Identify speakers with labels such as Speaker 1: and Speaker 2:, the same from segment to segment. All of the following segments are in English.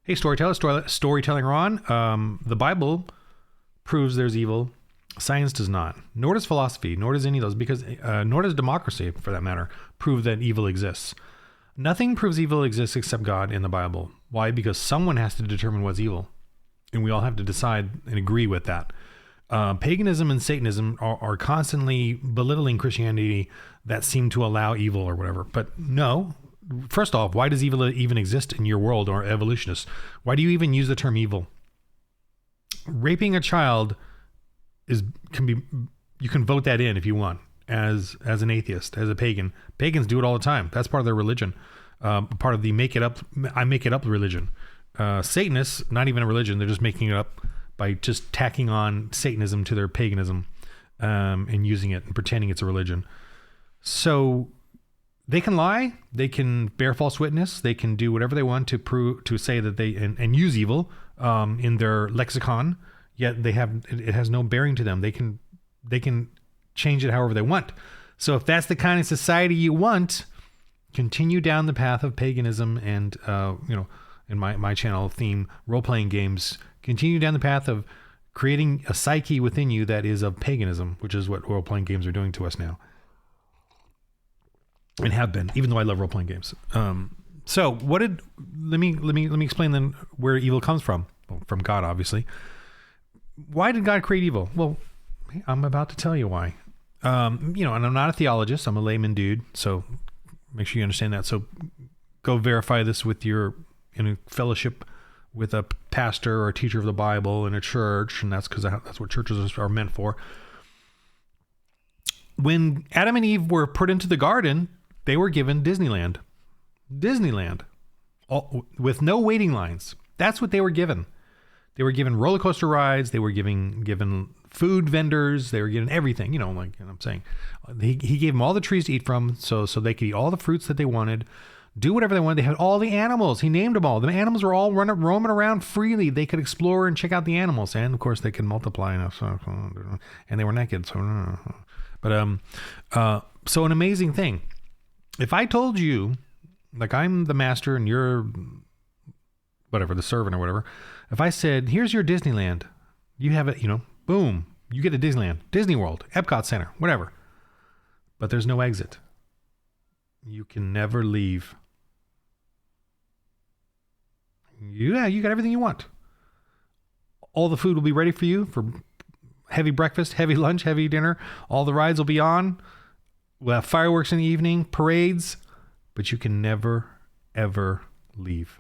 Speaker 1: Hey, storytelling Ron. The Bible proves there's evil. Science does not. Nor does philosophy. Nor does any of those. Because nor does democracy, for that matter, prove that evil exists. Nothing proves evil exists except God in the Bible. Why? Because someone has to determine what's evil, and we all have to decide and agree with that. Paganism and Satanism are constantly belittling Christianity that seem to allow evil or whatever. But no. First off, why does evil even exist in your world, or evolutionists? Why do you even use the term evil? Raping a child you can vote that in if you want, as an atheist, as a pagan. Pagans do it all the time. That's part of their religion, part of the I make it up religion. Satanists, not even a religion, they're just making it up by just tacking on Satanism to their paganism, and using it and pretending it's a religion. So they can lie, they can bear false witness, they can do whatever they want to say that they and use evil in their lexicon. Yet it has no bearing to them. They can change it however they want. So if that's the kind of society you want, continue down the path of paganism and in my channel theme, role-playing games. Continue down the path of creating a psyche within you that is of paganism, which is what role-playing games are doing to us now. And have been, even though I love role-playing games. So let me explain then where evil comes from. Well, from God, obviously. Why did God create evil? Well, I'm about to tell you why. And I'm not a theologist. I'm a layman dude. So make sure you understand that. So go verify this with in a fellowship with a pastor or a teacher of the Bible in a church. And that's because that's what churches are meant for. When Adam and Eve were put into the garden, they were given Disneyland, with no waiting lines. That's what they were given. They were given roller coaster rides. They were given food vendors. They were given everything. I'm saying, he gave them all the trees to eat from, so they could eat all the fruits that they wanted, do whatever they wanted. They had all the animals. He named them all. The animals were all roaming around freely. They could explore and check out the animals, and of course they could multiply enough. And they were naked. So an amazing thing. If I told you, like I'm the master and you're whatever, the servant or whatever, if I said, here's your Disneyland, you have it, boom, you get a Disneyland, Disney World, Epcot Center, whatever. But there's no exit. You can never leave. You got everything you want. All the food will be ready for you for heavy breakfast, heavy lunch, heavy dinner. All the rides will be on. We'll have fireworks in the evening, parades, but you can never, ever leave.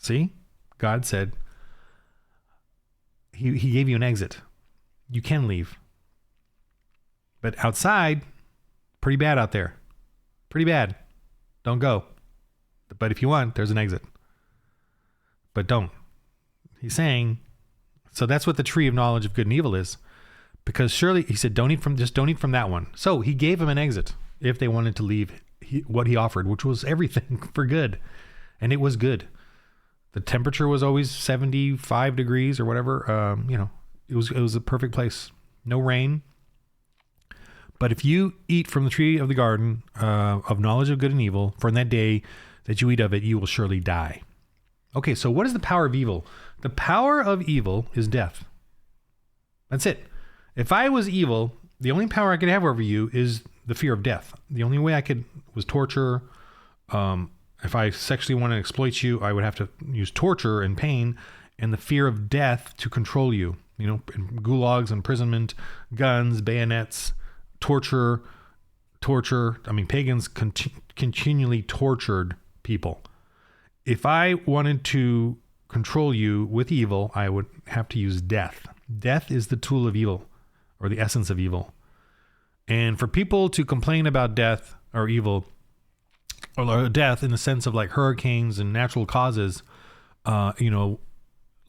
Speaker 1: See? God said, he gave you an exit. You can leave. But outside, pretty bad out there. Pretty bad. Don't go. But if you want, there's an exit. But don't. He's saying, so that's what the tree of knowledge of good and evil is. Because surely, he said, don't eat from that one. So he gave them an exit if they wanted to leave what he offered, which was everything for good. And it was good. The temperature was always 75 degrees or whatever. It was a perfect place. No rain. But if you eat from the tree of the garden of knowledge of good and evil, for in that day that you eat of it, you will surely die. Okay, so what is the power of evil? The power of evil is death. That's it. If I was evil, the only power I could have over you is the fear of death. The only way I could was torture. If I sexually want to exploit you, I would have to use torture and pain and the fear of death to control you. Gulags, imprisonment, guns, bayonets, torture. Pagans continually tortured people. If I wanted to control you with evil, I would have to use death. Death is the tool of evil, or the essence of evil. And for people to complain about death or evil, or death in the sense of like hurricanes and natural causes, like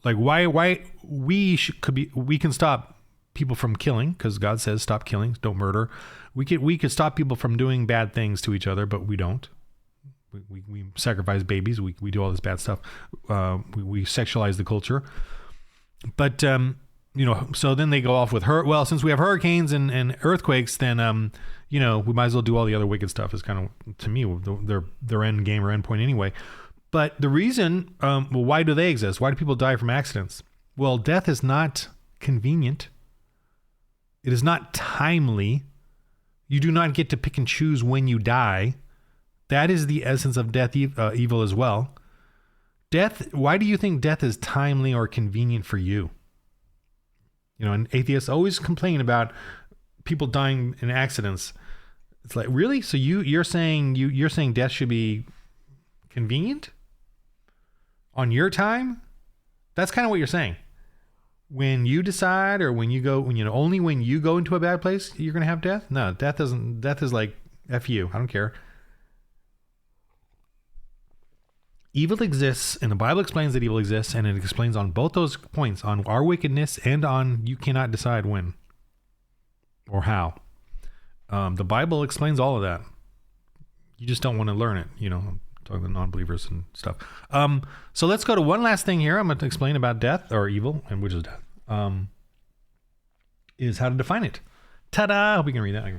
Speaker 1: why we can stop people from killing, because God says stop killing, don't murder. We could stop people from doing bad things to each other, but we don't. We sacrifice babies. We do all this bad stuff. We sexualize the culture. But so then they go off with since we have hurricanes and earthquakes, then we might as well do all the other wicked stuff. Is kind of, to me, their end game or end point anyway. But the reason, well, why do they exist? Why do people die from accidents? Well, death is not convenient. It is not timely. You do not get to pick and choose when you die. That is the essence of death, evil as well. Death, why do you think death is timely or convenient for you? You know, and atheists always complain about people dying in accidents. It's like, really? So you're saying death should be convenient on your time? That's kind of what you're saying. When you decide, or only when you go into a bad place, you're going to have death? No, death is like, F you. I don't care. Evil exists, and the Bible explains that evil exists, and it explains on both those points, on our wickedness and on you cannot decide when or how. The Bible explains all of that. You just don't want to learn it, I'm talking to non-believers and stuff. So let's go to one last thing here. I'm going to explain about death or evil, and which is death, is how to define it. Ta-da! I hope you can read that.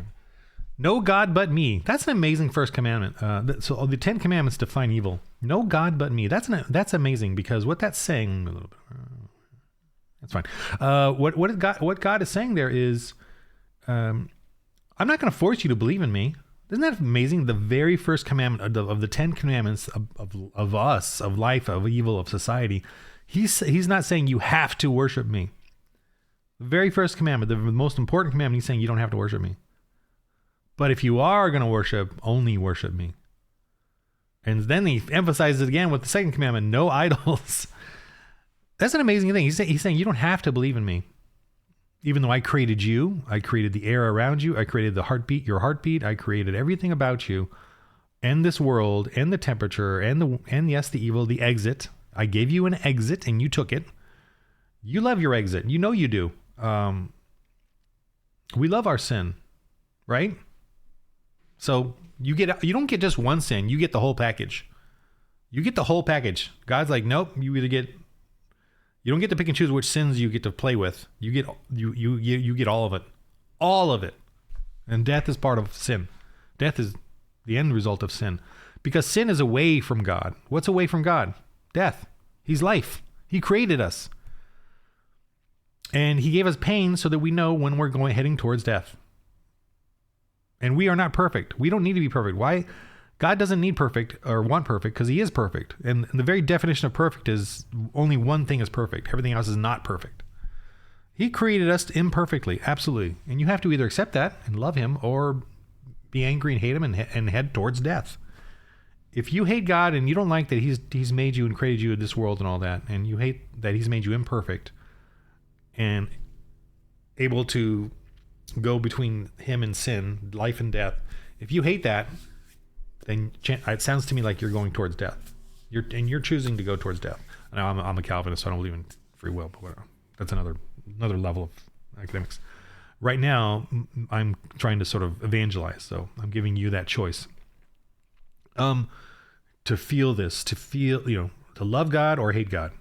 Speaker 1: No God but me. That's an amazing first commandment. So the 10 commandments define evil. No God but me. That's amazing, because what that's saying, a little bit, that's fine. What God is saying there is, I'm not going to force you to believe in me. Isn't that amazing? The very first commandment of the 10 commandments of us, of life, of evil, of society, he's not saying you have to worship me. The very first commandment, the most important commandment, he's saying you don't have to worship me. But if you are going to worship, only worship me. And then he emphasizes it again with the second commandment, no idols. That's an amazing thing. He's saying you don't have to believe in me. Even though I created you, I created the air around you, I created the heartbeat, your heartbeat, I created everything about you, and this world, and the temperature, and yes, the evil, the exit. I gave you an exit, and you took it. You love your exit. You know you do. We love our sin, right? So you don't get just one sin. You get the whole package. You get the whole package. God's like, nope. You don't get to pick and choose which sins you get to play with. You get all of it, and death is part of sin. Death is the end result of sin, because sin is away from God. What's away from God? Death. He's life. He created us, and he gave us pain so that we know when we're heading towards death. And we are not perfect. We don't need to be perfect. Why? God doesn't need perfect or want perfect, because he is perfect. And the very definition of perfect is only one thing is perfect. Everything else is not perfect. He created us imperfectly. Absolutely. And you have to either accept that and love him, or be angry and hate him and head towards death. If you hate God and you don't like that he's made you and created you in this world and all that, and you hate that he's made you imperfect and able to go between him and sin, life and death, if you hate that, then it sounds to me like you're going towards death. You're choosing to go towards death. Now, I'm a Calvinist, so I don't believe in free will, but whatever. That's another level of academics. Right now, I'm trying to sort of evangelize, so I'm giving you that choice. To feel this, to love God or hate God.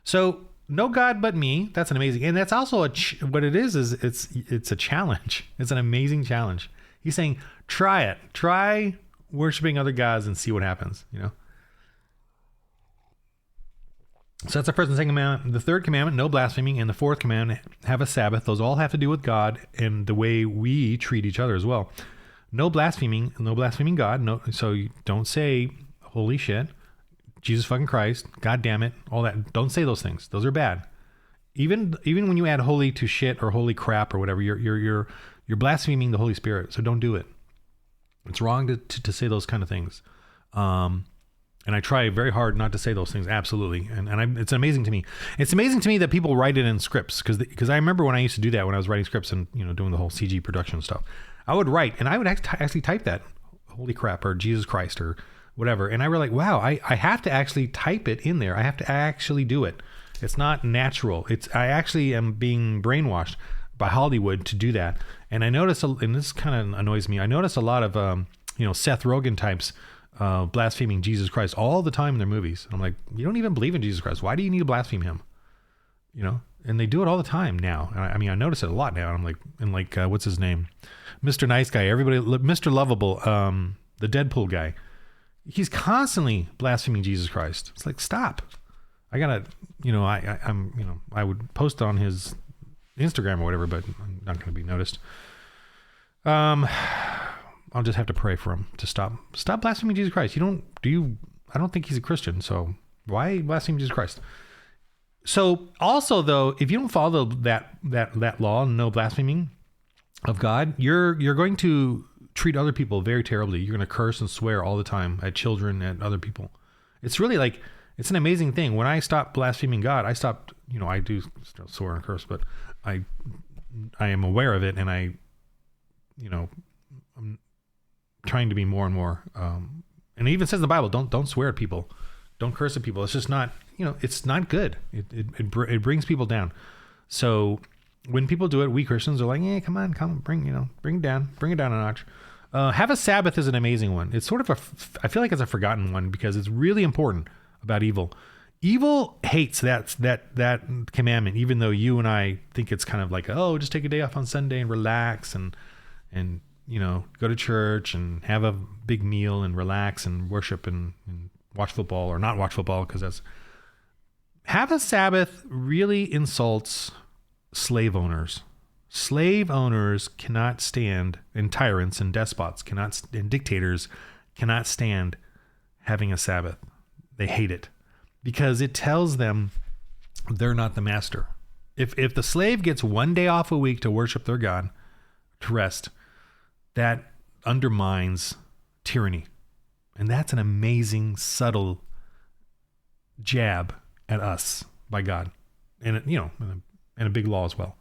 Speaker 1: So no God but me. That's an amazing, and that's also what it is it's a challenge. It's an amazing challenge. He's saying, try it. Try worshiping other gods and see what happens, So that's the first and second commandment. The third commandment, no blaspheming, and the fourth commandment, have a Sabbath. Those all have to do with God and the way we treat each other as well. No blaspheming God. No, so you don't say holy shit, Jesus fucking Christ, God damn it, all that. Don't say those things. Those are bad. Even when you add holy to shit or holy crap or whatever, you're blaspheming the Holy Spirit. So don't do it. It's wrong to say those kind of things. And I try very hard not to say those things. Absolutely. And it's amazing to me. It's amazing to me that people write it in scripts, because I remember when I used to do that, when I was writing scripts and doing the whole CG production stuff. I would write, and I would actually type that, holy crap, or Jesus Christ, or whatever. And I were like, wow, I have to actually type it in there. I have to actually do it. It's not natural. I actually am being brainwashed by Hollywood to do that. And I noticed, and this kind of annoys me, I noticed a lot of, Seth Rogen types blaspheming Jesus Christ all the time in their movies. I'm like, you don't even believe in Jesus Christ. Why do you need to blaspheme him? And they do it all the time now. And I notice it a lot now. And I'm like, what's his name? Mr. Nice Guy, everybody, Mr. Lovable, the Deadpool guy. He's constantly blaspheming Jesus Christ. It's like, stop. I gotta, I would post on his Instagram or whatever, but I'm not going to be noticed. I'll just have to pray for him to stop blaspheming Jesus Christ. I don't think he's a Christian. So why blaspheme Jesus Christ? So also though, if you don't follow that law, no blaspheming of God, you're going to treat other people very terribly. You're going to curse and swear all the time at children, at other people. It's really like, it's an amazing thing. When I stopped blaspheming God, I stopped, I do still swear and curse, but I am aware of it, and I'm trying to be more and more, and it even says in the Bible, don't swear at people, don't curse at people. It's just not, it's not good. It brings people down. So when people do it, we Christians are like, yeah, come on, bring it down a notch. Have a Sabbath is an amazing one. It's sort of I feel like it's a forgotten one because it's really important about evil. Evil hates that commandment, even though you and I think it's kind of like, oh, just take a day off on Sunday and relax and go to church and have a big meal and relax and worship and watch football, or not watch football, because that's... Have a Sabbath really insults slave owners. Slave owners cannot stand, and tyrants and despots and dictators cannot stand having a Sabbath. They hate it because it tells them they're not the master. If the slave gets one day off a week to worship their God, to rest, that undermines tyranny. And that's an amazing, subtle jab at us by God. And, and a big law as well.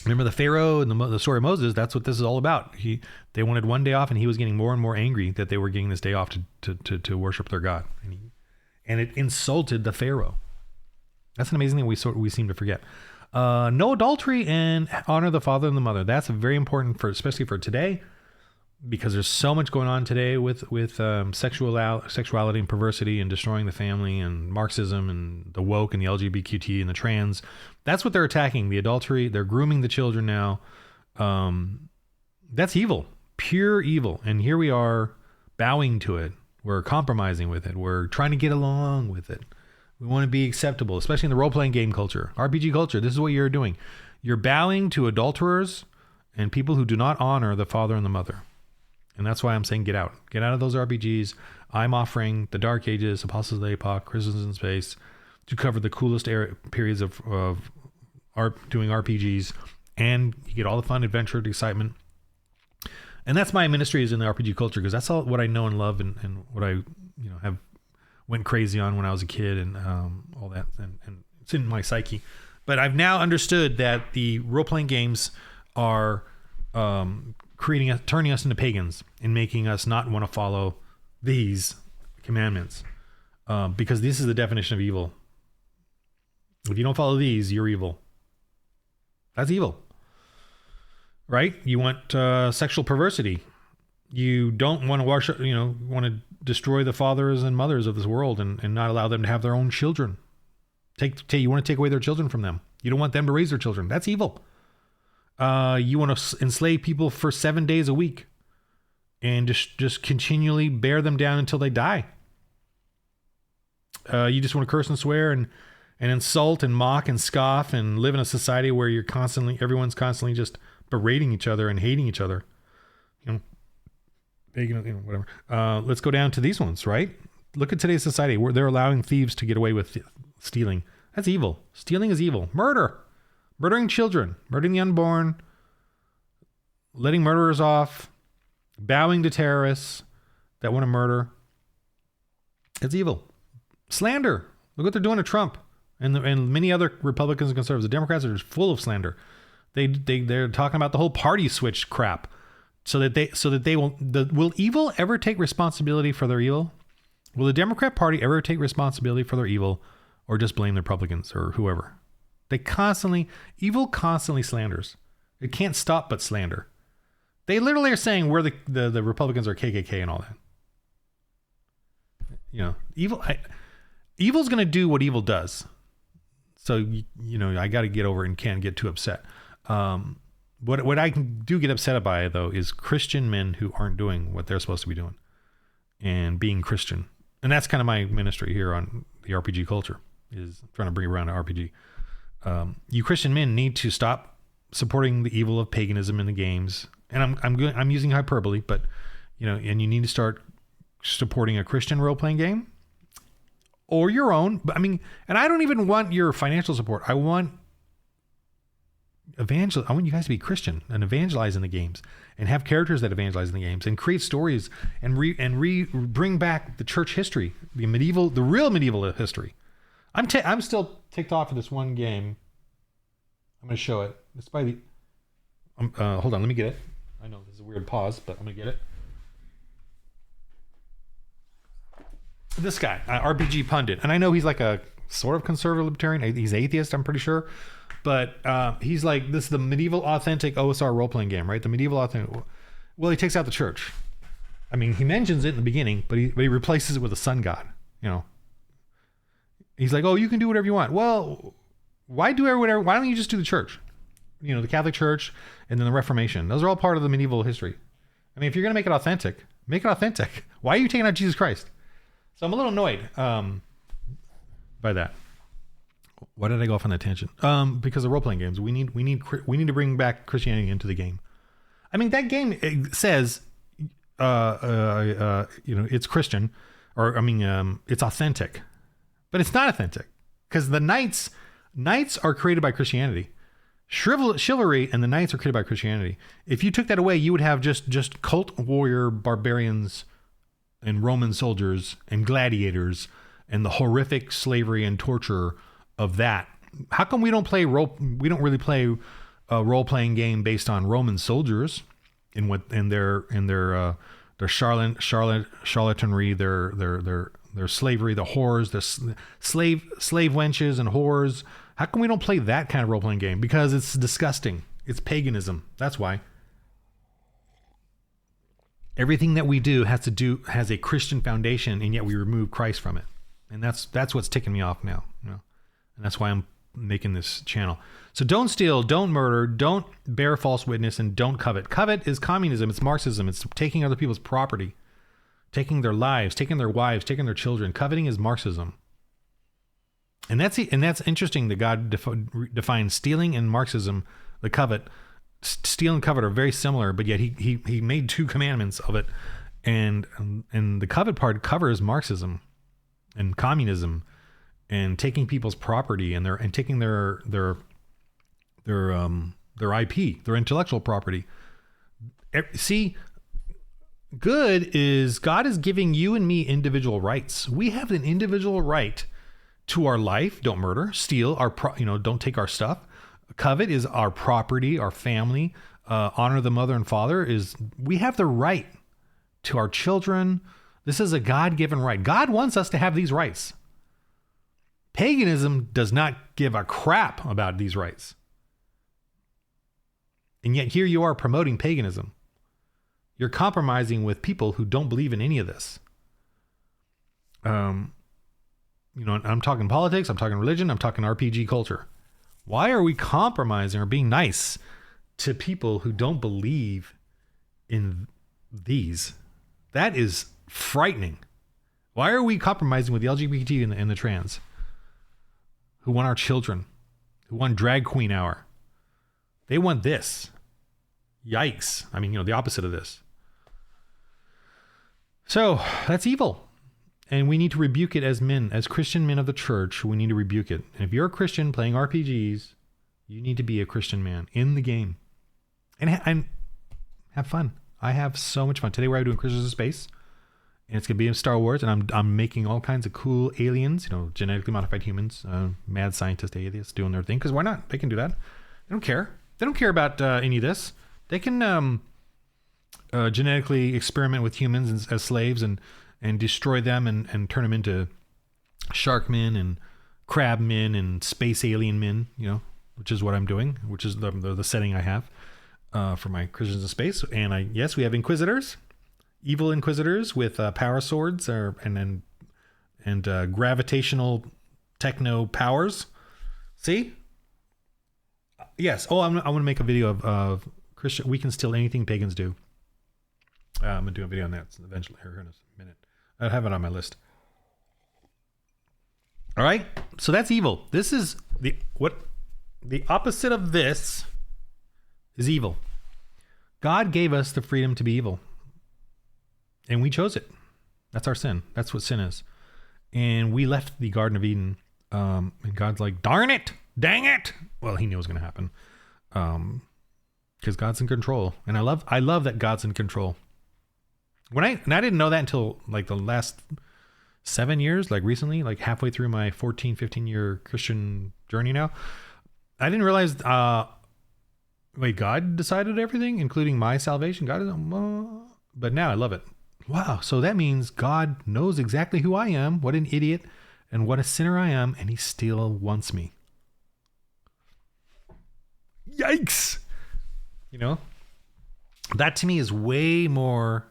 Speaker 1: Remember the Pharaoh and the story of Moses? That's what this is all about. They wanted one day off, and he was getting more and more angry that they were getting this day off to worship their God. And it insulted the Pharaoh. That's an amazing thing we seem to forget. No adultery, and honor the father and the mother. That's very important especially for today, because there's so much going on today with sexuality and perversity and destroying the family and Marxism and the woke and the LGBTQ and the trans. That's what they're attacking, the adultery. They're grooming the children now. That's evil, pure evil. And here we are bowing to it. We're compromising with it. We're trying to get along with it. We want to be acceptable, especially in the role-playing game culture, RPG culture. This is what you're doing. You're bowing to adulterers and people who do not honor the father and the mother. And that's why I'm saying get out. Get out of those RPGs. I'm offering the Dark Ages, Apostles of the Epoch, Christians in Space, to cover the coolest periods of doing RPGs. And you get all the fun, adventure, excitement. And that's my ministry, is in the RPG culture, because that's all what I know and love, and what I have went crazy on when I was a kid, and all that. And it's in my psyche. But I've now understood that the role-playing games are... turning us into pagans and making us not want to follow these commandments, because this is the definition of evil. If you don't follow these, you're evil. That's evil, right? You want sexual perversity. You don't want to worship, want to destroy the fathers and mothers of this world and not allow them to have their own children. You want to take away their children from them. You don't want them to raise their children. That's evil. You want to enslave people for 7 days a week and just continually bear them down until they die. You just want to curse and swear and insult and mock and scoff and live in a society where everyone's constantly just berating each other and hating each other. Whatever. Let's go down to these ones, right? Look at today's society where they're allowing thieves to get away with stealing. That's evil. Stealing is evil. Murdering children, murdering the unborn, letting murderers off, bowing to terrorists that want to murder. It's evil. Slander. Look what they're doing to Trump and many other Republicans and conservatives. The Democrats are just full of slander. They're talking about the whole party switch crap, so that they will evil ever take responsibility for their evil? Will the Democrat Party ever take responsibility for their evil, or just blame the Republicans or whoever? Evil constantly slanders. It can't stop but slander. They literally are saying we're the Republicans are KKK and all that. Evil's going to do what evil does. So, I got to get over it and can't get too upset. What I do get upset by, though, is Christian men who aren't doing what they're supposed to be doing and being Christian. And that's kind of my ministry here on the RPG culture, is trying to bring around to RPG. You Christian men need to stop supporting the evil of paganism in the games. And I'm using hyperbole, but and you need to start supporting a Christian role-playing game or your own. But and I don't even want your financial support. I want you guys to be Christian and evangelize in the games and have characters that evangelize in the games and create stories and bring back the church history, the real medieval history. I'm still ticked off of this one game. I'm going to show it. It's by the, hold on, let me get it. I know this is a weird pause, but I'm going to get it. This guy, RPG Pundit. And I know he's like a sort of conservative libertarian. He's atheist, I'm pretty sure. But he's like, this is the medieval authentic OSR role-playing game, right? The medieval authentic. Well, he takes out the church. He mentions it in the beginning, but he replaces it with a sun god. He's like, oh, you can do whatever you want. Well, why whatever? Why don't you just do the church? The Catholic Church and then the Reformation. Those are all part of the medieval history. If you're going to make it authentic, make it authentic. Why are you taking out Jesus Christ? So I'm a little annoyed by that. Why did I go off on that tangent? Because of role-playing games, we need to bring back Christianity into the game. That game says, it's Christian, or it's authentic, but it's not authentic because the knights are created by Christianity. Chivalry and the knights are created by Christianity. If you took that away, you would have just cult warrior barbarians and Roman soldiers and gladiators and the horrific slavery and torture of that. How come we don't really play a role-playing game based on Roman soldiers in their charlatanry, their slavery, the whores, the slave wenches and whores? How come we don't play that kind of role-playing game? Because it's disgusting. It's paganism. That's why. Everything that we do has a Christian foundation, and yet we remove Christ from it. And that's what's ticking me off now. And that's why I'm making this channel. So don't steal, don't murder, don't bear false witness, and don't covet. Covet is communism. It's Marxism. It's taking other people's property, taking their lives, taking their wives, taking their children. Coveting is Marxism. And that's interesting that God defines stealing and Marxism, the covet. Steal and covet are very similar, but yet he made two commandments of it, and the covet part covers Marxism and communism and taking people's property and taking their IP, their intellectual property. See, God is giving you and me individual rights. We have an individual right to our life. Don't murder, steal, don't take our stuff. Covet is our property, our family. Honor the mother and father we have the right to our children. This is a God-given right. God wants us to have these rights. Paganism does not give a crap about these rights. And yet here you are promoting paganism. You're compromising with people who don't believe in any of this. I'm talking politics, I'm talking religion, I'm talking RPG culture. Why are we compromising or being nice to people who don't believe in these? That is frightening. Why are we compromising with the LGBT and the trans? Who want our children? Who want drag queen hour? They want this. Yikes. The opposite of this. So that's evil. And we need to rebuke it as men, as Christian men of the church. We need to rebuke it. And if you're a Christian playing RPGs, you need to be a Christian man in the game. And have fun. I have so much fun. Today we're doing Christians in Space. And it's going to be in Star Wars. And I'm making all kinds of cool aliens, genetically modified humans, mad scientist atheists doing their thing. Because why not? They can do that. They don't care. They don't care about any of this. They can genetically experiment with humans as slaves and destroy them and turn them into shark men and crab men and space alien men, which is what I'm doing, which is the setting I have for my Christians in Space. And yes, we have inquisitors, evil inquisitors with power swords and gravitational techno powers. See? Yes. Oh, I want to make a video of Christian, we can steal anything pagans do. I'm gonna do a video on that eventually here in a minute. I have it on my list. All right, so that's evil. This is the opposite of this is evil. God gave us the freedom to be evil, and we chose it. That's our sin. That's what sin is. And we left the Garden of Eden, and God's like, darn it, dang it. Well, he knew it was going to happen, because God's in control, and I love that God's in control. I didn't know that until like the last 7 years, like recently, like halfway through my 15 year Christian journey now. I didn't realize, wait, God decided everything, including my salvation. But now I love it. Wow. So that means God knows exactly who I am, what an idiot and what a sinner I am, and he still wants me. Yikes. You know, that to me is way more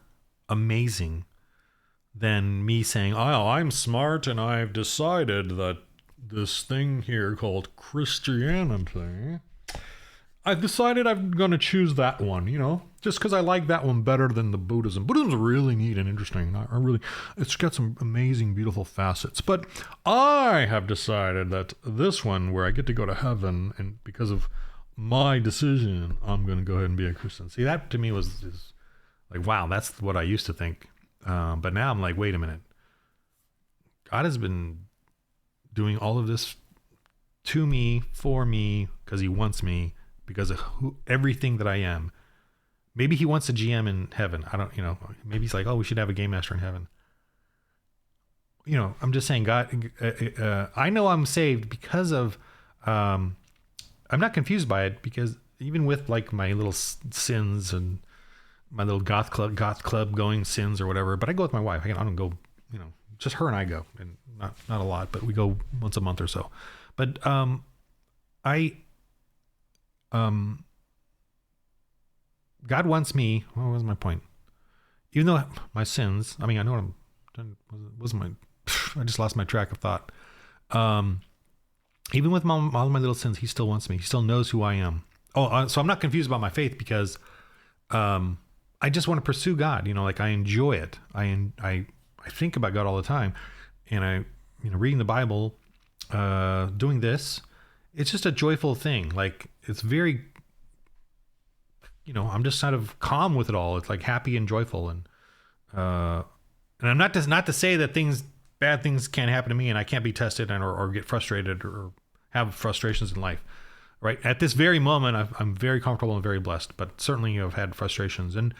Speaker 1: amazing than me saying, oh, I'm smart and I've decided that this thing here called Christianity, I've decided I'm going to choose that one, you know, just because I like that one better than the Buddhism. Buddhism's really neat and interesting. It's got some amazing, beautiful facets. But I have decided that this one, where I get to go to heaven, and because of my decision, I'm going to go ahead and be a Christian. See, that to me is like, wow, that's what I used to think. But now I'm like, wait a minute. God has been doing all of this to me, for me, because he wants me, because of everything that I am. Maybe he wants a GM in heaven. I don't, maybe he's like, oh, we should have a game master in heaven. I'm just saying, God, I know I'm saved because of, I'm not confused by it, because even with like my little sins and my little goth club going sins or whatever, but I go with my wife. I don't go, just her and I go, and not a lot, but we go once a month or so. But God wants me. What was my point? Even though my sins, I know what I just lost my track of thought. Even with all my little sins, he still wants me. He still knows who I am. So I'm not confused about my faith, because I just want to pursue God. Like I enjoy it. I think about God all the time, and I, reading the Bible, doing this, it's just a joyful thing. Like it's very, I'm just kind of calm with it all. It's like happy and joyful. And I'm not to say that bad things can't happen to me and I can't be tested or get frustrated or have frustrations in life. Right. At this very moment, I'm very comfortable and very blessed, but certainly I've had frustrations, and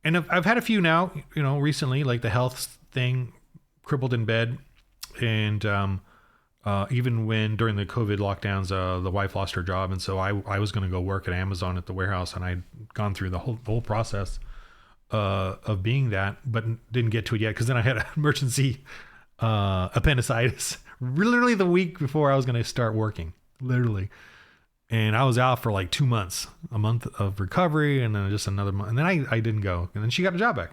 Speaker 1: I've had a few now, recently, like the health thing, crippled in bed. And, even when during the COVID lockdowns, the wife lost her job. And so I was going to go work at Amazon at the warehouse, and I'd gone through the whole process, of being that, but didn't get to it yet. Cause then I had an emergency, appendicitis literally the week before I was going to start working, literally. And I was out for like 2 months, a month of recovery, and then just another month. And then I didn't go, and then she got a job back.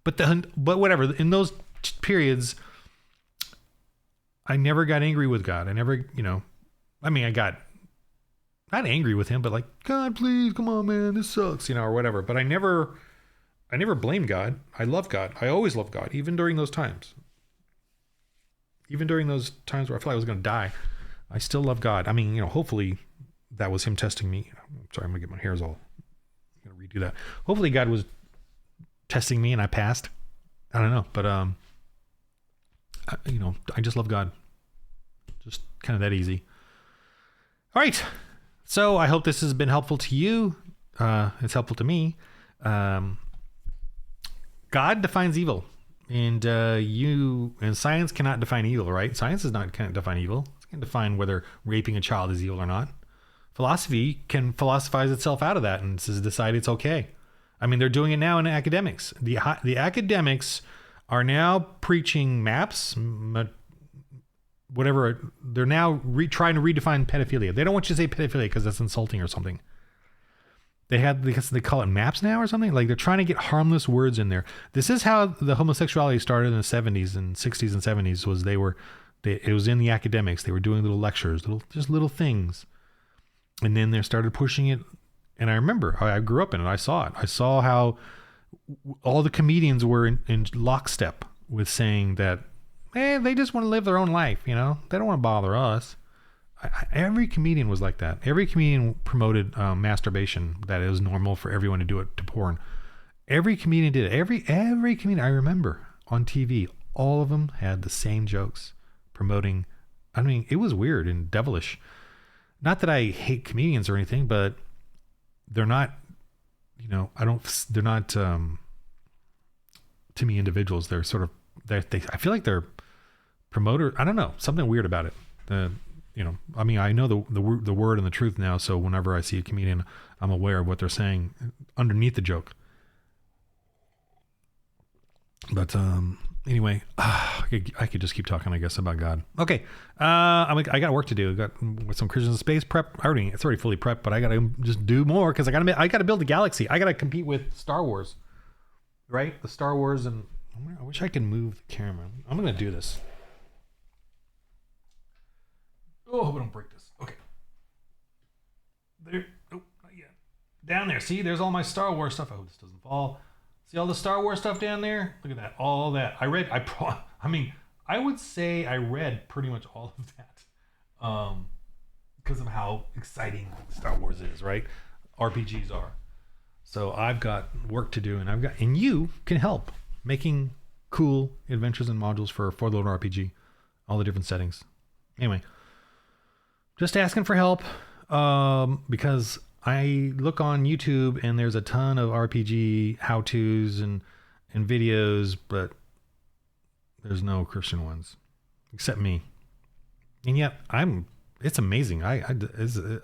Speaker 1: But whatever, in those periods, I never got angry with God. I never, I got not angry with him, but like, God, please, come on, man, this sucks, or whatever. But I never blamed God. I love God. I always love God, even during those times. Even during those times where I felt like I was going to die, I still love God. Hopefully that was him testing me. I'm sorry, I'm going to get my hairs all, I'm going to redo that. Hopefully God was testing me and I passed. I don't know, but, I just love God. Just kind of that easy. All right. So I hope this has been helpful to you. It's helpful to me. God defines evil, and science cannot define evil, right? Science can't define evil. It can define whether raping a child is evil or not. Philosophy can philosophize itself out of that and decide it's okay. They're doing it now in academics. The academics are now preaching maps, whatever. They're now trying to redefine pedophilia. They don't want you to say pedophilia because that's insulting or something. Because they call it maps now or something. Like they're trying to get harmless words in there. This is how the homosexuality started in the 70s and 60s and 70s. It was in the academics. They were doing little lectures, little things, and then they started pushing it And I remember I grew up in it. I saw it. I saw how all the comedians were in lockstep with saying that, they just want to live their own life. They don't want to bother us. Every comedian was like that. Every comedian promoted masturbation, that it was normal for everyone to do it to porn. Every comedian did it. Every comedian I remember on TV, all of them had the same jokes promoting. I mean, it was weird and devilish. Not that I hate comedians or anything, but they're not, they're not, to me, individuals. They're sort of, I feel like they're promoter. I don't know, something weird about it. I know the word and the truth now. So whenever I see a comedian, I'm aware of what they're saying underneath the joke. But anyway, I could just keep talking, I guess, about God. Okay, I got work to do. I got with some Christian space prep. It's already fully prepped, but I got to just do more because I got to build a galaxy. I got to compete with Star Wars, right? The Star Wars, and I wish I could move the camera. I'm gonna do this. Oh, I hope I don't break this. Okay. There. Oh, not yet. Down there. See, there's all my Star Wars stuff. I hope this doesn't fall. See all the Star Wars stuff down there? Look at that. All that. I would say I read pretty much all of that. Because of how exciting Star Wars is, right? RPGs are. So I've got work to do, and you can help making cool adventures and modules for Load RPG. All the different settings. Anyway. Just asking for help, because I look on YouTube and there's a ton of RPG how-tos and videos, but there's no Christian ones, except me. And yet it's amazing. The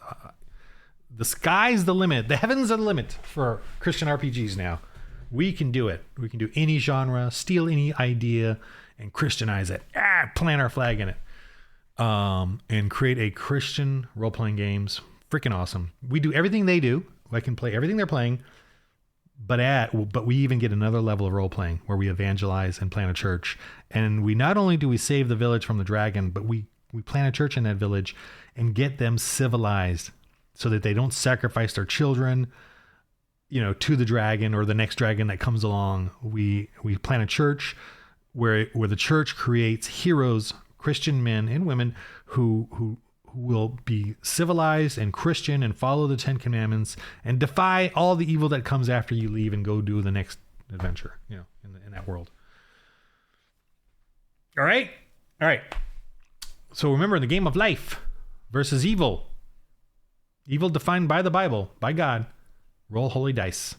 Speaker 1: sky's the limit. The heavens are the limit for Christian RPGs now. We can do it. We can do any genre, steal any idea, and Christianize it. Plant our flag in it. And create a Christian role-playing games. Freaking awesome. We do everything they do. I can play everything they're playing, but we even get another level of role-playing where we evangelize and plant a church. And we not only do we save the village from the dragon, but we plant a church in that village and get them civilized so that they don't sacrifice their children, to the dragon or the next dragon that comes along. We plant a church where the church creates heroes, Christian men and women who will be civilized and Christian and follow the 10 Commandments and defy all the evil that comes after you leave and go do the next adventure, in that world. All right. So remember, the game of life versus evil defined by the Bible, by God. Roll holy dice.